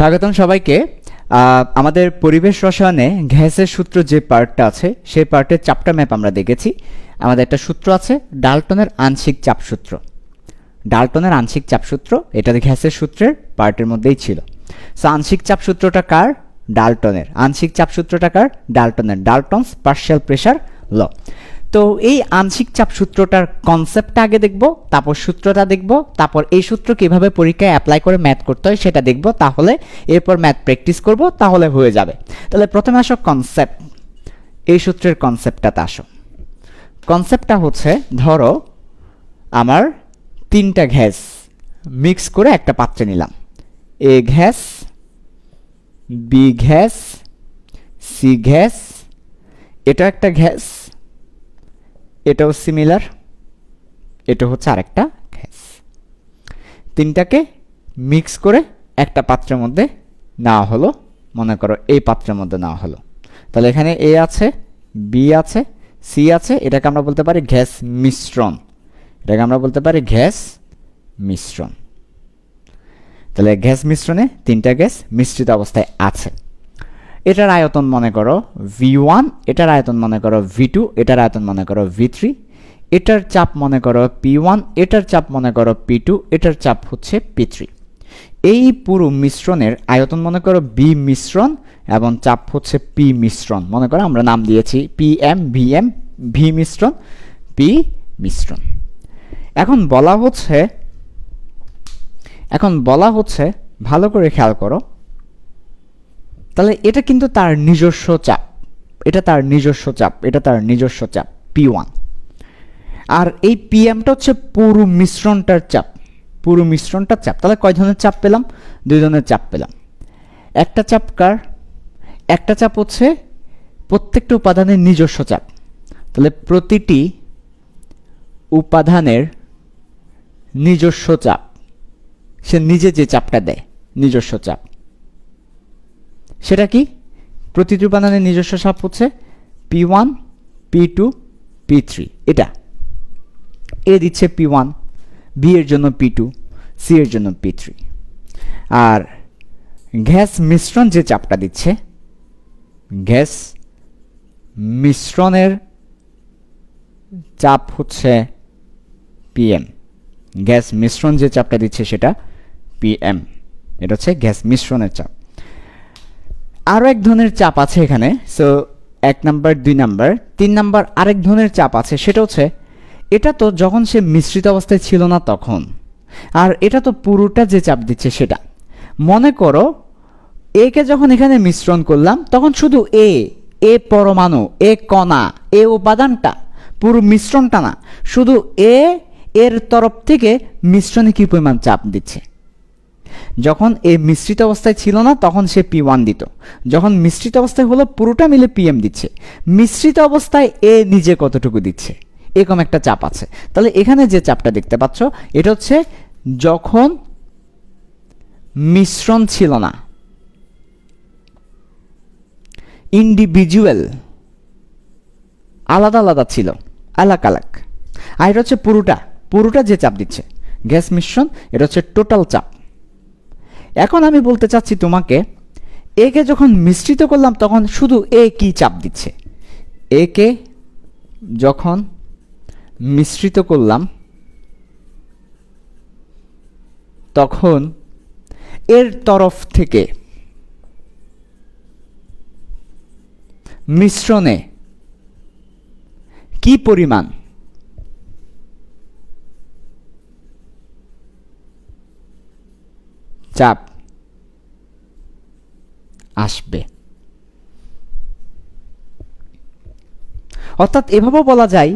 স্বাগতম সবাইকে। আমাদের পরিবেশ রসায়নে গ্যাসের সূত্র যে পার্টটা আছে সেই পার্টের চাপটা ম্যাপ আমরা দেখেছি। আমাদের একটা সূত্র আছে ডাল্টনের আংশিক চাপ সূত্র। ডাল্টনের আংশিক চাপ সূত্র এটা গ্যাসের সূত্রের পার্টের মধ্যেই ছিল। সো আংশিক চাপ সূত্রটা কার? ডাল্টনের। আংশিক চাপ সূত্রটা কার? ডাল্টনের। ডাল্টনস পার্শিয়াল প্রেসার ল। তো এই আংশিক চাপ সূত্রটার কনসেপ্টটা আগে দেখব, তারপর সূত্রটা দেখব, তারপর এই সূত্র কিভাবে পরীক্ষায় অ্যাপ্লাই করে ম্যাথ করতে হয় সেটা দেখব, তাহলে এরপর ম্যাথ প্র্যাকটিস করব, তাহলে হয়ে যাবে। তাহলে প্রথমে আসো কনসেপ্ট, এই সূত্রের কনসেপ্টটাতে আসো। কনসেপ্টটা হচ্ছে, ধরো আমার তিনটা গ্যাস মিক্স করে একটা পাত্রে নিলাম। A gas, B gas, C gas, এটা একটা গ্যাস, এটাও সিমিলার, এটা হচ্ছে আরেকটা গ্যাস। তিনটাকে মিক্স করে একটা পাত্রের মধ্যে নেওয়া হলো, মনে করো এই পাত্রের মধ্যে নেওয়া হলো। তাহলে এখানে এ আছে, বি আছে, সি আছে, এটাকে আমরা বলতে পারি গ্যাস মিশ্রণ। এটাকে আমরা বলতে পারি গ্যাস মিশ্রণ। তাহলে গ্যাস মিশ্রণে তিনটা গ্যাস মিশ্রিত অবস্থায় আছে। এটার আয়তন মনে করো V1, এটার আয়তন মনে করো V2, এটার আয়তন মনে করো V3, এটার চাপ মনে করো P1, এটার চাপ মনে করো P2, এটার চাপ হচ্ছে P3। এই পুরো মিশ্রণের আয়তন মনে করো B মিশ্রণ এবং চাপ হচ্ছে P মিশ্রণ। মনে করো আমরা নাম দিয়েছি PM, VM, V মিশ্রণ, P মিশ্রণ। এখন বলা হচ্ছে ভালো করে খেয়াল করো, তাহলে এটা কিন্তু তার নিজস্ব চাপ, এটা তার নিজস্ব চাপ, এটা তার নিজস্ব চাপ P1। আর এই পিএমটা হচ্ছে পুরো মিশ্রণটার চাপ, পুরো মিশ্রণটার চাপ। তাহলে কয় ধরনের চাপ পেলাম? দুই ধরনের চাপ পেলাম। একটা চাপ কার? একটা চাপ হচ্ছে প্রত্যেকটা উপাদানের নিজস্ব চাপ। তাহলে প্রতিটি উপাদানের নিজস্ব চাপ, সে নিজে যে চাপটা দেয় নিজস্ব চাপ, সেটা কি? প্রতিটি উপাদানের নিজস্ব চাপ হচ্ছে P1, P2, P3। এটা এ দিচ্ছে P1, বি এর জন্য P2, সি এর জন্য P3। আর গ্যাস মিশ্রণ যে চাপটা দিচ্ছে, গ্যাস মিশ্রণের চাপ হচ্ছে PM। গ্যাস মিশ্রণ যে চাপটা দিচ্ছে সেটা PM। এটা হচ্ছে গ্যাস মিশ্রণের চাপ। আরও এক ধরনের চাপ আছে এখানে। সো 1 নাম্বার, 2 নাম্বার, 3 নাম্বার আরেক ধরনের চাপ আছে, সেটা হচ্ছে এটা তো যখন সে মিশ্রিত অবস্থায় ছিল না তখন, আর এটা তো পুরোটা যে চাপ দিচ্ছে সেটা। মনে করো একে যখন এখানে মিশ্রণ করলাম তখন শুধু এ পরমাণু, এ কণা, এ উপাদানটা, পুরো মিশ্রণটা না, শুধু এর তরফ থেকে মিশ্রণে কি পরিমাণ চাপ দিচ্ছে। যখন এ মিশ্রিত অবস্থায় ছিল না তখন সে P1 দিত, যখন মিশ্রিত অবস্থায় হলো পুরোটা মিলে PM দিচ্ছে। মিশ্রিত অবস্থায় এ নিজে কতটুকু দিচ্ছে, এরকম একটা চাপ আছে। তাহলে এখানে যে চাপটা দেখতে পাচ্ছ এটা হচ্ছে যখন মিশ্রণ ছিল না, ইন্ডিভিজুয়াল, আলাদা আলাদা ছিল, আলাক আলাক। আর এটা হচ্ছে পুরোটা যে চাপ দিচ্ছে গ্যাস মিশ্রণ, এটা হচ্ছে টোটাল চাপ। এখন আমি বলতে চাচ্ছি তোমাকে, একে যখন মিশ্রিত করলাম তখন শুধু এ কি চাপ দিচ্ছে। একে যখন মিশ্রিত করলাম তখন এর তরফ থেকে মিশ্রণে কি পরিমাণ চাপ আসবে। অর্থাৎ এভাবেও বলা যায়,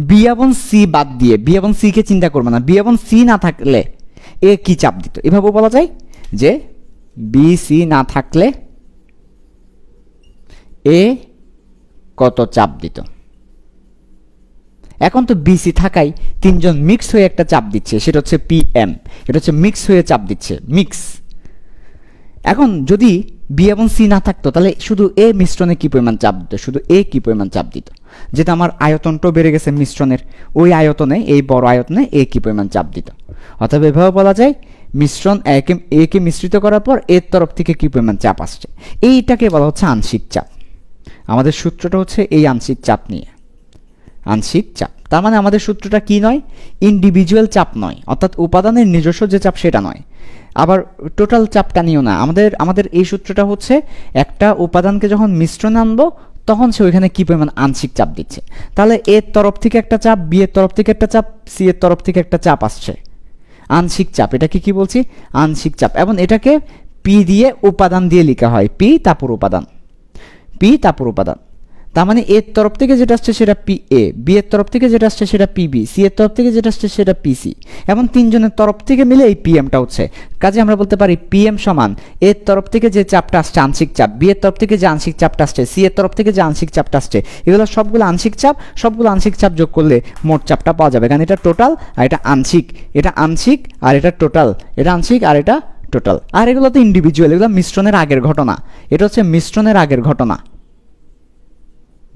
বি এবং সি বাদ দিয়ে, বি এবং সি কে চিন্তা করবে না, বি এবং সি না থাকলে এ কি চাপ দিত। এভাবেও বলা যায় যে বি সি না থাকলে এ কত চাপ দিত। এখন তো বিসি থাকাই তিনজন মিক্স হয়ে একটা চাপ দিচ্ছে, সেটা হচ্ছে PM। এটা হচ্ছে মিক্স হয়ে চাপ দিচ্ছে, মিক্স। এখন যদি বি এবং সি না থাকতো তাহলে শুধু এ মিশ্রণে কি পরিমাণ চাপ দিত, শুধু এ কি পরিমাণ চাপ দিত। যেটা আমার আয়তনটাও বেড়ে গেছে মিশ্রণের, ওই আয়তনে, এই বড় আয়তনে এ কি পরিমাণ চাপ দিত। অতএব এভাবে বলা যায় মিশ্রণ এ কে মিশ্রিত করার পর এর তরফ থেকে কি পরিমাণ চাপ আসছে, এইটাকে বলা হচ্ছে আংশিক চাপ। আমাদের সূত্রটা হচ্ছে এই আংশিক চাপ নিয়ে, আংশিক চাপ। তার মানে আমাদের সূত্রটা কি নয়, ইন্ডিভিজুয়াল চাপ নয়, অর্থাৎ উপাদানের নিজস্ব যে চাপ সেটা নয়, আবার টোটাল চাপটা নিয়েও না। আমাদের এই সূত্রটা হচ্ছে একটা উপাদানকে যখন মিশ্রণে আনবো তখন সে ওইখানে কি পরিমাণ আংশিক চাপ দিচ্ছে। তাহলে এর তরফ থেকে একটা চাপ, বি এর তরফ থেকে একটা চাপ, সি এর তরফ থেকে একটা চাপ আসছে, আংশিক চাপ। এটাকে কি বলছি, আংশিক চাপ। এবং এটাকে পি দিয়ে উপাদান দিয়ে লেখা হয়, পি তারপর উপাদান, পি তারপর উপাদান। তার মানে এর তরফ থেকে যেটা আসছে সেটা পি এ, বি এর তরফ থেকে যেটা আসছে সেটা পি বি, সি এর তরফ থেকে যেটা আসছে সেটা পি সি, এবং তিনজনের তরফ থেকে মিলে এই পি এমটা হচ্ছে। কাজে আমরা বলতে পারি পি এম সমান এর তরফ থেকে যে চাপটা আসছে আংশিক চাপ, বি এর তরফ থেকে যে আংশিক চাপটা আসছে, সি এর তরফ থেকে যে আংশিক চাপটা আসছে, এগুলো সবগুলো আংশিক চাপ, সবগুলো আংশিক চাপ যোগ করলে মোট চাপটা পাওয়া যাবে। কারণ এটা টোটাল আর এটা আংশিক, এটা আংশিক আর এটা টোটাল, এটা আংশিক আর এটা টোটাল। আর এগুলো তো ইন্ডিভিজুয়াল, এগুলো মিশ্রণের আগের ঘটনা। এটা হচ্ছে মিশ্রণের আগের ঘটনা,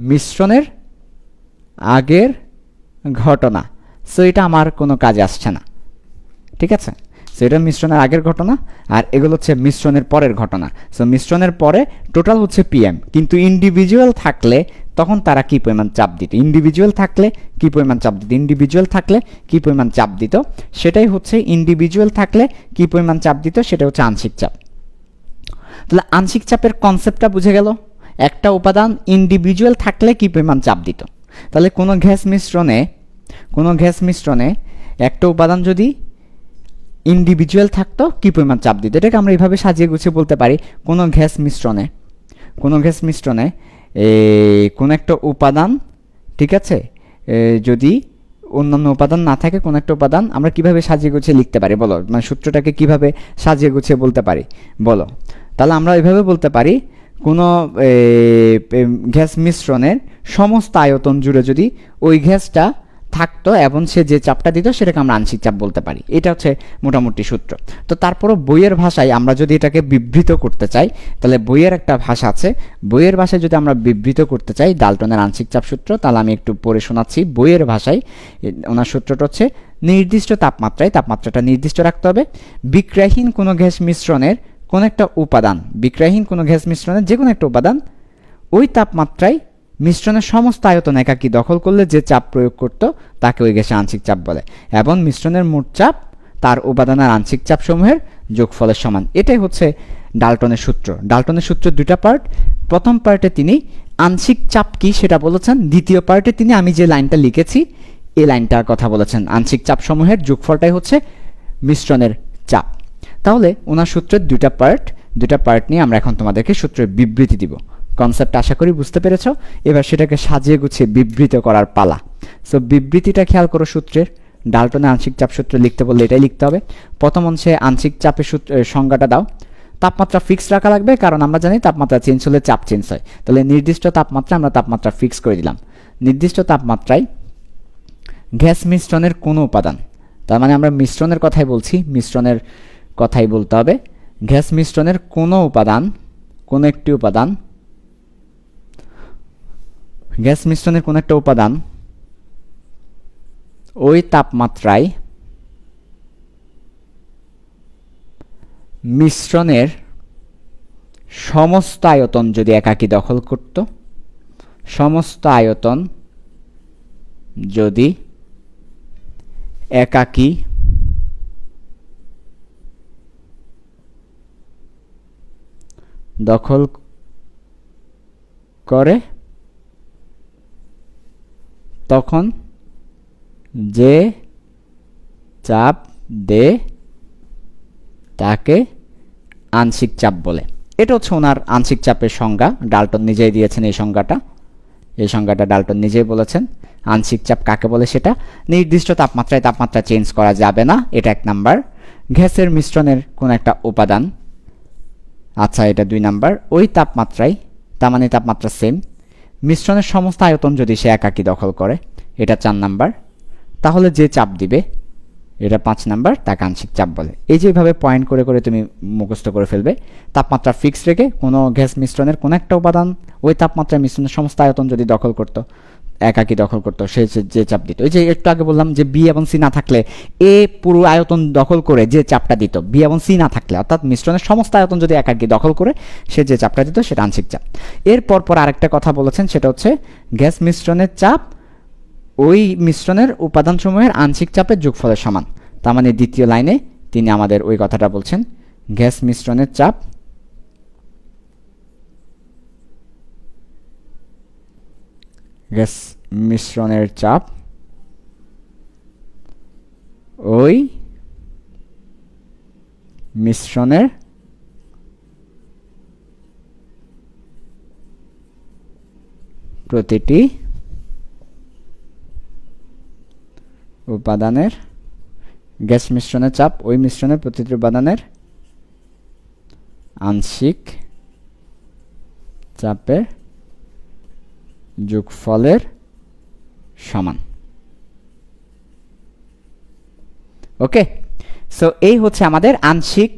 মিশ্রণের আগের ঘটনা। সো এটা আমার কোনো কাজে আসছে না, ঠিক আছে। সো এটা মিশ্রণের আগের ঘটনা, আর এগুলো হচ্ছে মিশ্রণের পরের ঘটনা। সো মিশ্রণের পরে টোটাল হচ্ছে পিএম, কিন্তু ইন্ডিভিজুয়াল থাকলে তখন তারা কি পরিমাণ চাপ দিত, ইন্ডিভিজুয়াল থাকলে কি পরিমাণ চাপ দিত, ইন্ডিভিজুয়াল থাকলে কি পরিমাণ চাপ দিত, সেটাই হচ্ছে ইন্ডিভিজুয়াল থাকলে কি পরিমাণ চাপ দিত, সেটা হচ্ছে আংশিক চাপ। তাহলে আংশিক চাপের কনসেপ্টটা বুঝে গেল, একটা উপাদান ইন্ডিভিজুয়াল থাকলে কি পরিমাণ চাপ দিত। তাহলে কোনো গ্যাস মিশ্রণে একটা উপাদান যদি ইন্ডিভিজুয়াল থাকতো কি পরিমাণ চাপ দিত, এটাকে আমরা এইভাবে সাজিয়ে গুছিয়ে বলতে পারি। কোনো গ্যাস মিশ্রণে কোনো একটা উপাদান, ঠিক আছে, যদি অন্যান্য উপাদান না থাকে, কোনো একটা উপাদান আমরা কিভাবে সাজিয়ে গুছিয়ে লিখতে পারি বলো, মানে সূত্রটাকে কিভাবে সাজিয়ে গুছিয়ে বলতে পারি বলো। তাহলে আমরা এইভাবে বলতে পারি, কোনো গ্যাস মিশ্রণের সমস্ত আয়তন জুড়ে যদি ওই গ্যাসটা থাকতো এবং সে যে চাপটা দিত সেটাকে আমরা আংশিক চাপ বলতে পারি। এটা হচ্ছে মোটামুটি সূত্র। তো তারপরও বইয়ের ভাষায় আমরা যদি এটাকে বিবৃত করতে চাই, তাহলে বইয়ের একটা ভাষা আছে, বইয়ের ভাষায় যদি আমরা বিবৃত করতে চাই ডাল্টনের আংশিক চাপ সূত্র, তাহলে আমি একটু পড়ে শোনাচ্ছি। বইয়ের ভাষায় ওনার সূত্রটা হচ্ছে, নির্দিষ্ট তাপমাত্রাটা নির্দিষ্ট রাখতে হবে। বিক্রিয়াহীন কোনো গ্যাস মিশ্রণের কোনো একটা উপাদান, বিক্রিয়াহীন কোনো গ্যাস মিশ্রণের যে কোনো একটা উপাদান ওই তাপমাত্রায় মিশ্রণের সমস্ত আয়তন একাকী দখল করলে যে চাপ প্রয়োগ করত তাকে ওই গ্যাসের আংশিক চাপ বলে, এবং মিশ্রণের মোট চাপ তার উপাদানের আংশিক চাপ সমূহের যোগফলের সমান। এটাই হচ্ছে ডাল্টনের সূত্র। ডাল্টনের সূত্র দুইটা পার্ট। প্রথম পার্টে তিনি আংশিক চাপ কি সেটা বলেছেন, দ্বিতীয় পার্টে তিনি আমি যে লাইনটা লিখেছি এই লাইনটার কথা বলেছেন, আংশিক চাপ সমূহের যোগফলটাই হচ্ছে মিশ্রণের চাপ। তাহলে ওনার সূত্রের দুইটা পার্ট নিয়ে আমরা এখন তোমাদেরকে সূত্রের বিবৃতি দিব। কনসেপ্ট আশা করি বুঝতে পেরেছ। এবার সেটাকে সাজিয়ে গুছিয়ে বিবৃত করার পালা। সো বিবৃতিটা খেয়াল করো সূত্রের। ডাল্টনের আংশিক চাপ সূত্র লিখতে বললে এটাই লিখতে হবে। প্রথম অংশে আংশিক চাপের সংজ্ঞাটা দাও। তাপমাত্রা ফিক্স রাখা লাগবে, কারণ আমরা জানি তাপমাত্রা চেঞ্জ হলে চাপ চেঞ্জ হয়। তাহলে নির্দিষ্ট তাপমাত্রা, আমরা তাপমাত্রা ফিক্স করে দিলাম। নির্দিষ্ট তাপমাত্রায় গ্যাস মিশ্রণের কোনো উপাদান, তার মানে আমরা মিশ্রণের কথাই বলছি, মিশ্রণের কথাই বলতে হবে। গ্যাস মিশ্রণের কোনো উপাদান, কোনো একটি উপাদান, গ্যাস মিশ্রণের কোনো একটা উপাদান ওই তাপমাত্রায় মিশ্রণের সমস্ত আয়তন যদি একাকী দখল করত, সমস্ত আয়তন যদি একাকী দখল করে, তখন যে চাপ দে তাকে আংশিক চাপ বলে। এটা হচ্ছে ওনার আংশিক চাপের সংজ্ঞা। ডাল্টন নিজেই দিয়েছেন এই সংজ্ঞাটা ডাল্টন নিজেই বলেছেন। আংশিক চাপ কাকে বলে সেটা, নির্দিষ্ট তাপমাত্রায় তাপমাত্রা চেঞ্জ করা যাবে না, এটা 1 নাম্বার। গ্যাসের মিশ্রণের কোন একটা উপাদান, আচ্ছা এটা 2 নাম্বার। ওই তাপমাত্রায়, তার মানে তাপমাত্রা সেম, মিশ্রণের সমস্ত আয়তন যদি সে একাকী দখল করে, এটা 4 নাম্বার। তাহলে যে চাপ দিবে, এটা 5 নাম্বার, তাকে আংশিক চাপ বলে। এই যেভাবে পয়েন্ট করে করে তুমি মুখস্থ করে ফেলবে। তাপমাত্রা ফিক্স রেখে কোনো গ্যাস মিশ্রণের কোনো একটা উপাদান ওই তাপমাত্রায় মিশ্রণের সমস্ত আয়তন যদি দখল করতো, একাকী দখল করতো, সে যে চাপ দিত। এই যে একটু আগে বললাম যে বি এবং সি না থাকলে এ পুরো আয়তন দখল করে যে চাপটা দিত, বি এবং সি না থাকলে, অর্থাৎ মিশ্রণের সমস্ত আয়তন যদি একাকী দখল করে সে যে চাপটা দিত সেটা আংশিক চাপ। এর পর আরেকটা কথা বলেছেন, সেটা হচ্ছে গ্যাস মিশ্রণের চাপ ওই মিশ্রণের উপাদানসমূহের আংশিক চাপের যোগফলের সমান। তার মানে দ্বিতীয় লাইনে তিনি আমাদের ওই কথাটা বলছেন, গ্যাস মিশ্রণের চাপ ওই মিশ্রণের প্রতিটি উপাদানের, গ্যাস মিশ্রণের চাপ ওই মিশ্রণের প্রতিটি উপাদানের আংশিক চাপের যোগফলের সমান। ওকে, সো এই হচ্ছে আমাদের আংশিক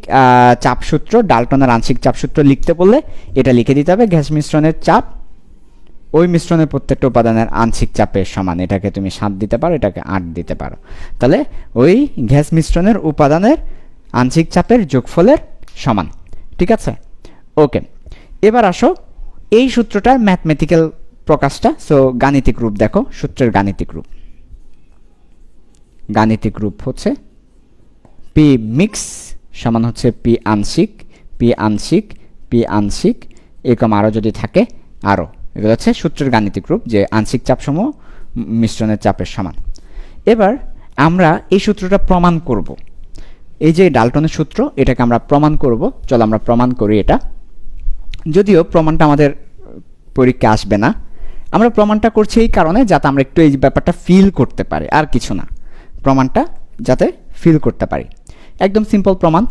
চাপ সূত্র। ডাল্টনের আংশিক চাপ সূত্র লিখতে বললে এটা লিখে দিতে হবে, গ্যাস মিশ্রণের চাপ ওই মিশ্রণের প্রত্যেকটা উপাদানের আংশিক চাপের সমান। এটাকে তুমি 7 দিতে পারো, এটাকে 8 দিতে পারো। তাহলে ওই গ্যাস মিশ্রণের উপাদানের আংশিক চাপের যোগফলের সমান। ঠিক আছে, ওকে। এবার আসো এই সূত্রটার ম্যাথমেটিক্যাল প্রকাশটা। সো গাণিতিক রূপ দেখো, সূত্রের গাণিতিক রূপ হচ্ছে পি মিক্স সমান হচ্ছে পি আংশিক এরকম আরও যদি থাকে আরও, এগুলো হচ্ছে সূত্রের গাণিতিক রূপ, যে আংশিক চাপসমূহ মিশ্রণের চাপের সমান। এবার আমরা এই সূত্রটা প্রমাণ করব। এই যে ডাল্টনের সূত্র, এটাকে আমরা প্রমাণ করব। চলো আমরা প্রমাণ করি এটা। যদিও প্রমাণটা আমাদের পরীক্ষা আসবে না, আমরা প্রমাণটা করছি এই কারণে যাতে আমরা একটু এই ব্যাপারটা ফিল করতে পারি, আর কিছু না, প্রমাণটা যাতে ফিল করতে পারি। একদম সিম্পল প্রমাণ।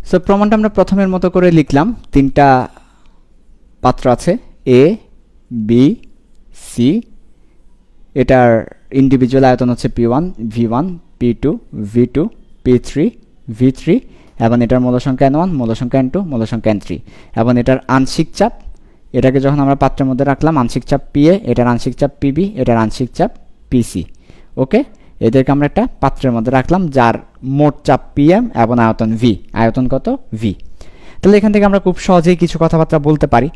সো প্রমাণটা আমরা প্রথমের মতো করে লিখলাম। 3টা পাত্র আছে, এ বি সি। এটার ইন্ডিভিজুয়াল আয়তন হচ্ছে P1 V1 P2 V2 P3 V3 এবং এটার মূল সংখ্যা N1 মূল সংখ্যা N2 মূল সংখ্যা N3 এবং এটার আংশিক চাপ, এটাকে যখন আমরা পাত্রের মধ্যে রাখলাম, আংশিক চাপ PA, এটার আংশিক চাপ PB, এটার আংশিক চাপ PC। ওকে, এদেরকে আমরা একটা পাত্রের মধ্যে রাখলাম যার মোট চাপ PM এবং আয়তন V। আয়তন কত? V। তাহলে এখান থেকে আমরা খুব সহজেই কিছু কথাবার্তা বলতে পারি।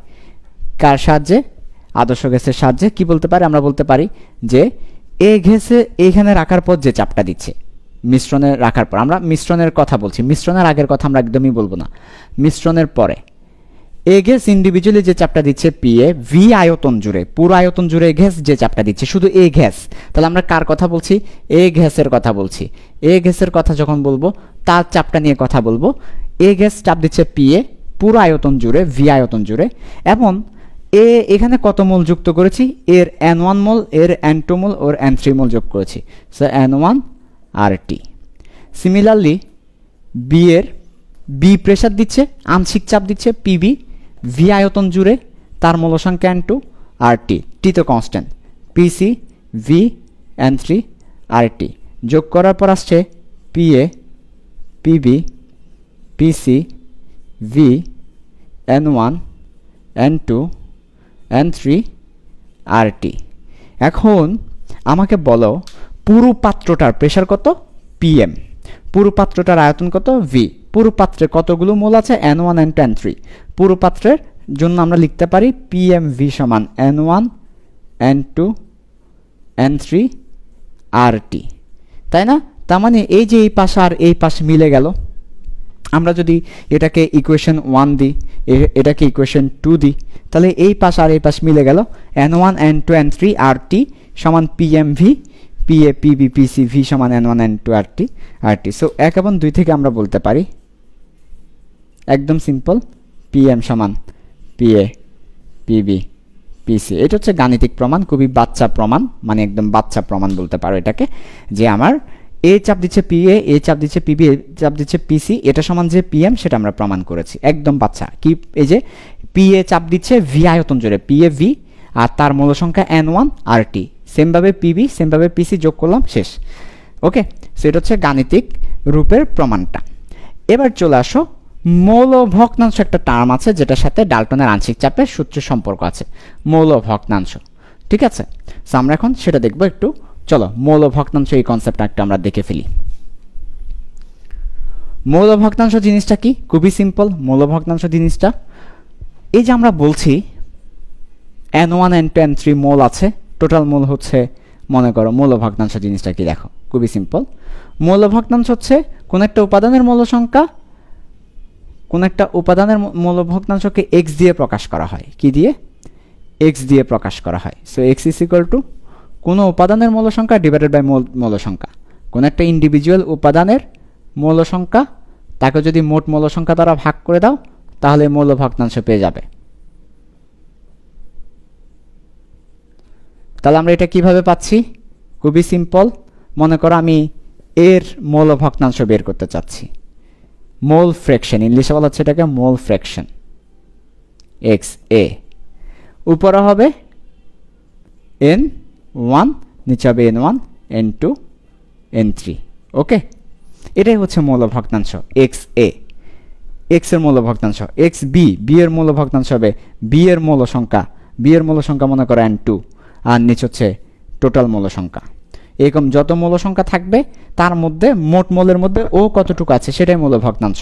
কার সাহায্যে? আদর্শ গ্যাসের সাহায্যে। কি বলতে পারি? আমরা বলতে পারি যে এই গ্যাসে এইখানে রাখার পর যে চাপটা দিচ্ছে, মিশ্রণে রাখার পর, আমরা মিশ্রণের কথা বলছি, মিশ্রণের আগের কথা আমরা একদমই বলবো না, মিশ্রণের পরে এ গ্যাস ইন্ডিভিজুয়ালি যে চাপটা দিচ্ছে PA, V আয়তন জুড়ে, পুরো আয়তন জুড়ে গ্যাস যে চাপটা দিচ্ছে, শুধু এ গ্যাস। তাহলে আমরা কার কথা বলছি? এ গ্যাসের কথা বলছি। এ গ্যাসের কথা যখন বলবো তার চাপটা নিয়ে কথা বলবো। এ গ্যাস চাপ দিচ্ছে PA পুরো আয়তন জুড়ে, V আয়তন জুড়ে, এবং এখানে কত মোল যুক্ত করেছি? এর N1 মোল, এর N2 মোল, ওর N3 মোল যোগ করেছি। So N1 RT। Similarly B pressure দিচ্ছে, আংশিক চাপ দিচ্ছে PB, V আয়তন জুড়ে, তার মূল সংখ্যা N2 RT, টি তো constant, PC V N3 RT যোগ করার পর আসছে PA PB PC V N1 N2 N3 RT। এখন আমাকে বলো পুরো পাত্রটার প্রেসার কত? PM। পুরো পাত্রটার আয়তন কত? V। পুরো পাত্রে কতগুলো মোল আছে? N1 N2 N3। পুরো পাত্রের জন্য আমরা লিখতে পারি PMV সমান N1 N2 N3 RT, তাই না? তার মানে এই যে এই পাশে আর এই পাশে মিলে গেল। আমরা যদি এটাকে ইকুয়েশন 1 দিই, এটাকে ইকুয়েশন 2 দিই, তাহলে এই পাশ আর এই পাশ মিলে গেল। N1 N2 N3 RT সমান PMV PA PB PC V সমান N1 N2 RT। সো 1 এবং 2 থেকে আমরা বলতে পারি একদম সিম্পল, PM সমান PA PB PC। এটা হচ্ছে গাণিতিক প্রমাণ, খুবই বাচ্চা প্রমাণ, মানে একদম বাচ্চা প্রমাণ বলতে পারো এটাকে, যে আমার এ চাপ দিচ্ছে PA, এ চাপ দিচ্ছে PB, এ চাপ দিচ্ছে PC, এটা সমান যে PM, সেটা আমরা প্রমাণ করেছি। একদম বাচ্চা। কি? এই যে PA চাপ দিচ্ছে V আয়তন জুড়ে, PA V, আর তার মূল সংখ্যা N1 RT, সেমভাবে PB সেমভাবে PC যোগ করলাম, শেষ। ওকে, সো এটা হচ্ছে গাণিতিক রূপের প্রমাণটা। এবার চলে আসো, মৌল ভগ্নাংশ একটা টার্ম আছে যেটার সাথে ডাল্টনের আংশিক চাপের সূত্রের সম্পর্ক আছে। মৌল ভগ্নাংশ, ঠিক আছে? সো আমরা এখন সেটা দেখব একটু। চলো মৌল ভগ্নাংশ এই কনসেপ্টটা একটু আমরা দেখে ফেলি। মৌল ভগ্নাংশ জিনিসটা কি? খুবই সিম্পল। মৌল ভগ্নাংশ জিনিসটা এই যে আমরা বলছি n1 n2 n3 মোল আছে, টোটাল মোল হচ্ছে, মনে করো মৌল ভগ্নাংশ জিনিসটা কি দেখো, খুবই সিম্পল। মৌল ভগ্নাংশ হচ্ছে কোন একটা উপাদানের মৌল সংখ্যা, কোন একটা উপাদানের মৌল ভগ্নাংশকে x দিয়ে প্রকাশ করা হয়। কি দিয়ে? x দিয়ে প্রকাশ করা হয়। So x is equal to কোনো উপাদানের মৌল সংখ্যা ডিভাইডেড বাই মৌল সংখ্যা। কোন একটা ইন্ডিভিজুয়াল উপাদানের মৌল সংখ্যা, তাকে যদি মোট মৌল সংখ্যা দ্বারা ভাগ করে দাও, তাহলে মৌল ভগ্নাংশ পেয়ে যাবে। তাহলে আমরা এটা কিভাবে পাচ্ছি? খুবই সিম্পল। মনে করো আমি এর মৌল ভগ্নাংশ বের করতে চাচ্ছি, মোল ফ্র্যাকশন, ইংলিশে বলা হচ্ছে এটাকে মোল ফ্র্যাকশন, এক্স এ। উপরে হবে n1, নিচে হবে n1 n2 n3। ওকে, এটাই হচ্ছে মৌল ভগ্নাংশ এক্স এ, এক্স এর মৌল ভগ্নাংশ। এক্স বি, বি এর মৌল ভগ্নাংশ হবে বি এর মৌল সংখ্যা মনে করো n2, আর নিচে হচ্ছে টোটাল মৌল সংখ্যা। এরকম যত মৌল সংখ্যা থাকবে তার মধ্যে মোট মোলের মধ্যে ও কতটুকু আছে সেটাই মৌল ভগ্নাংশ।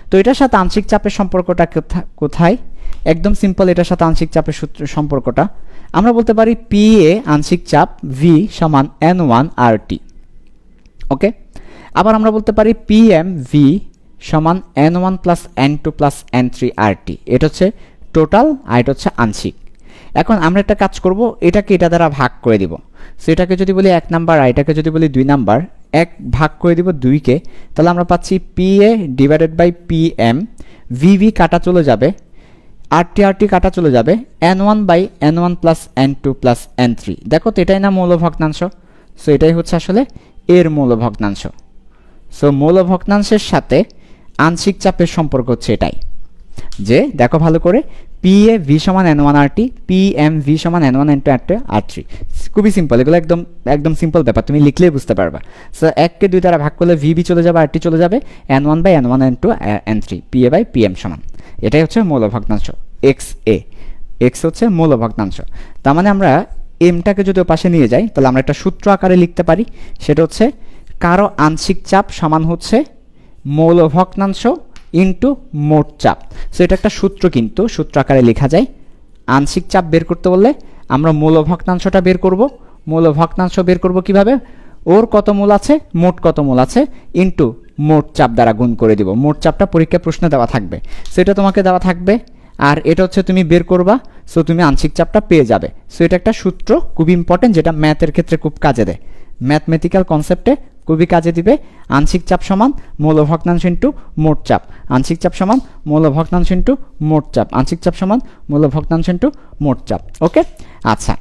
তো এটার সাথে আংশিক চাপের সম্পর্কটা কোথায়? একদম সিম্পল। এটার সাথে আংশিক চাপের সম্পর্কটা আমরা বলতে পারি পি এ আংশিক চাপ ভি সমান n1 RT। ওকে, আবার আমরা বলতে পারি পি এম ভি সমান n1 plus n2 plus n3 RT। এটা হচ্ছে টোটাল আর এটা হচ্ছে আংশিক। এখন আমরা একটা কাজ করব, এটাকে এটা দ্বারা ভাগ করে দিব। সো এটাকে যদি বলি 1 নাম্বার আর এটাকে যদি বলি 2 নাম্বার, 1 ভাগ করে দিব 2কে, তাহলে আমরা পাচ্ছি P A divided by P M, VV কাটা চলে যাবে, RT RT কাটা চলে যাবে, n1 by n1 plus n2 plus n3। দেখো তো এটাই না মৌল ভগ্নাংশ? সো এটাই হচ্ছে আসলে এর মৌল ভগ্নাংশ। সো মৌল ভগ্নাংশের সাথে আংশিক চাপের সম্পর্ক হচ্ছে এটাই, যে দেখো ভালো করে, পি এ ভি সমান n1 RT, P M V সমান n1 n2 r3। খুবই সিম্পল, এগুলো একদম একদম সিম্পল ব্যাপার, তুমি লিখলেই বুঝতে পারবা। সো 1কে 2 দ্বারা ভাগ করলে ভিবি চলে যাবে, RT চলে যাবে, n1 by n1 n2 n3, P A by P M সমান। এটাই হচ্ছে মৌল ভগ্নাংশ এক্স এ। এক্স হচ্ছে মৌল ভগ্নাংশ। তার মানে আমরা এমটাকে যদি পাশে নিয়ে যাই, তাহলে আমরা একটা সূত্র আকারে লিখতে পারি, সেটা হচ্ছে কারো আংশিক চাপ সমান হচ্ছে মৌল ভগ্নাংশ ইন্টু মোট চাপ। সো এটা একটা সূত্র, কিন্তু সূত্র আকারে লেখা যায়। আংশিক চাপ বের করতে বললে আমরা মৌল ভগ্নাংশটা বের করব। মৌল ভগ্নাংশ বের করব কিভাবে? ওর কত মোল আছে, মোট কত মোল আছে, ইন্টু মোট চাপ দ্বারা গুণ করে দিব। মোট চাপটা পরীক্ষা প্রশ্নে দেওয়া থাকবে, সেটা তোমাকে দেওয়া থাকবে, আর এটা হচ্ছে তুমি বের করবা। সো তুমি আংশিক চাপটা পেয়ে যাবে। সো এটা একটা সূত্র, খুব ইম্পর্টেন্ট, যেটা ম্যাথের ক্ষেত্রে খুব কাজে দেয়, ম্যাথমেটিক্যাল কনসেপ্টে খুবই কাজে দিবে। আংশিক চাপ সমান মৌল ভগ্নাংশ ইন্টু মোট চাপ, আংশিক চাপ সমান মৌল ভগ্নাংশ ইন্টু মোট চাপ, আংশিক চাপ সমান মৌল ভগ্নাংশ ইন্টু মোট চাপ। ওকে, আচ্ছা।